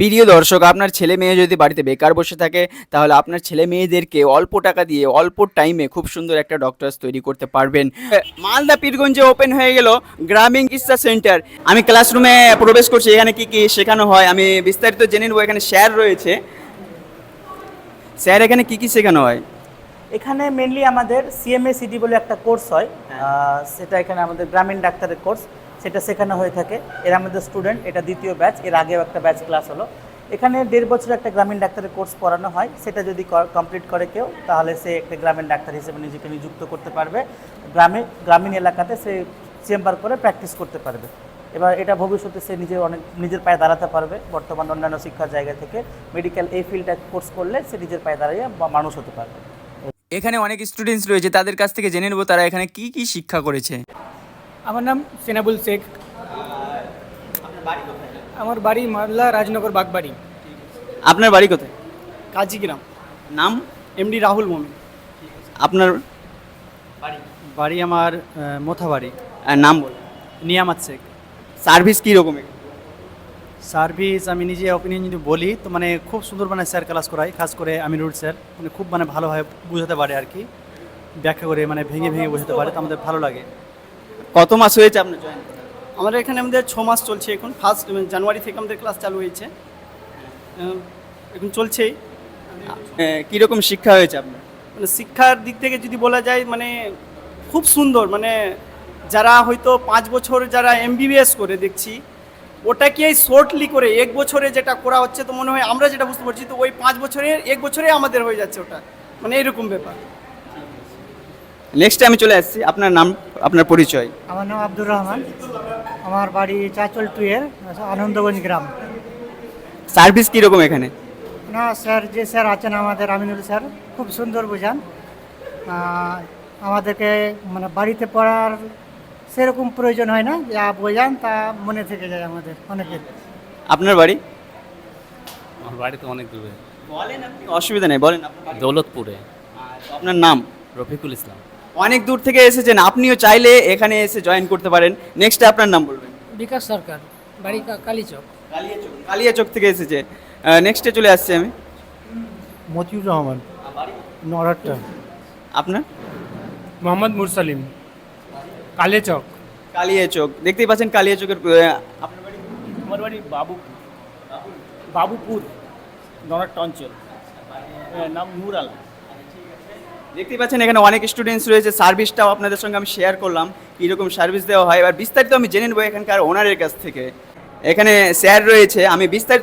প্রিয় দর্শক, আপনার ছেলে মেয়ে যদি বাড়িতে বেকার বসে থাকে তাহলে আপনার ছেলে মেয়েদেরকে অল্প টাকা দিয়ে অল্প টাইমে খুব সুন্দর একটা ডক্টরস তৈরি করতে পারবেন। মালদা পীরগঞ্জে ওপেন হয়ে গেল গ্রামীণ চিকিৎসা সেন্টার। আমি ক্লাসরুমে প্রবেশ করছি, এখানে কি কি শেখানো হয় আমি বিস্তারিত জেনে নেবো। এখানে স্যার রয়েছে। স্যার, এখানে কি কি শেখানো হয়? এখানে মেনলি আমাদের সিএমএসিডি বলে একটা কোর্স হয়, সেটা এখানে আমাদের গ্রামীণ ডাক্তারের কোর্স, সেটা শেখানো হয়ে থাকে। এর আমাদের স্টুডেন্ট, এটা দ্বিতীয় ব্যাচ, এর আগেও একটা ব্যাচ ক্লাস হলো। এখানে 1.5 বছর একটা গ্রামীণ ডাক্তারের কোর্স পড়ানো হয়। সেটা যদি কমপ্লিট করে কেউ, তাহলে সে একটা গ্রামীণ ডাক্তার হিসেবে নিজেকে নিযুক্ত করতে পারবে। গ্রামীণ এলাকাতে সে চেম্বার করে প্র্যাকটিস করতে পারবে। এবার এটা ভবিষ্যতে সে নিজের পায়ে দাঁড়াতে পারবে। বর্তমান অন্যান্য শিক্ষার জায়গা থেকে মেডিকেল এই ফিল্ডটা কোর্স করলে সে নিজের পায়ে দাঁড়িয়ে মানুষ হতে পারবে। এখানে অনেক স্টুডেন্টস রয়েছে, তাদের কাছ থেকে জেনে নেবো তারা এখানে কি কি শিক্ষা করেছে। আমার নাম সেনাবুল শেখ। আমার বাড়ি মালদা রাজনগর বাগবাড়ি। আপনার বাড়ি কোথায়? কাজিগ্রাম। নাম? এমডি রাহুল মমিন। আপনার বাড়ি আমার মোথাবাড়ি। নাম বলুন। নিয়ামত শেখ। সার্ভিস কী রকম? সার্ভিস আমি নিজে অপিনিয়ন যদি বলি তো মানে খুব সুন্দর মানে স্যার ক্লাস করায়, খাস করে আমিনুল স্যার মানে খুব মানে ভালোভাবে বোঝাতে পারে আর কি, ব্যাখ্যা করে মানে ভেঙে ভেঙে বোঝাতে পারে, তো আমাদের ভালো লাগে। কত মাস হয়েছে আপনার জয়েন? আমাদের এখানে আমাদের 6 মাস চলছে এখন। ফার্স্ট জানুয়ারি থেকে আমাদের ক্লাস চালু হয়েছে, এখন চলছেই। কীরকম শিক্ষা হয়েছে আপনার? মানে শিক্ষার দিক থেকে যদি বলা যায় মানে খুব সুন্দর। মানে যারা হয়তো 5 বছর যারা এমবিবিএস করে দেখছি, ওটাকে শর্টলি করে 1 বছরে যেটা করা হচ্ছে, তো মনে হয় আমরা যেটা বুঝতে পারছি তো ওই 5 বছরের 1 বছরে আমাদের হয়ে যাচ্ছে ওটা, মানে এরকম ব্যাপার। নেক্সটে আমি চলে আসছি। আপনার নাম, আপনার পরিচয়? আমার নাম আব্দুর রহমান। আমার বাড়ি চাচল টুয়ের আনন্দগঞ্জ গ্রাম। সার্ভিস কীরকম এখানে? না স্যার, যে স্যার আছেন আমাদের আমিনুল স্যার, খুব সুন্দর বোঝান। আমাদেরকে মানে বাড়িতে পড়ার সেরকম প্রয়োজন হয় না, যা বোঝান তা মনে থেকে যায় আমাদের অনেকের। আপনার বাড়ি? আমার বাড়ি তো অনেক দূরে, বলেন, আপনি অসুবিধা নেই, বলেন। দৌলতপুরে। আপনার নাম? রফিকুল ইসলাম। অনেক দূর থেকে এসেছেন, আপনিও চাইলে এখানে এসে জয়েন করতে পারেন। নেক্সটে আপনার নাম বলবেন। বিকাশ সরকার, বাড়ি কালীচক। কালিয়াচক থেকে এসেছে। নেক্সটে চলে আসছি আমি। মতিউর রহমান, নড়াট্টা। আপনার? মোহাম্মদ মুরসালিম, কালেচক। কালিয়াচক, দেখতেই পাচ্ছেন কালিয়াচকের। আপনার বাড়ি? আমার বাড়ি বাবুপুর নড়াট্টা অঞ্চল, নাম নূর আলম। দেখতেই পাচ্ছেন এখানে অনেক স্টুডেন্টস রয়েছে। সার্ভিসটাও আপনাদের সঙ্গে আমি শেয়ার করলাম, কীরকম সার্ভিস দেওয়া হয়। এবার বিস্তারিত আমি জেনে নেবো এখানকার ওনারের কাছ থেকে। এখানে স্যার রয়েছে, আমি বিস্তারিত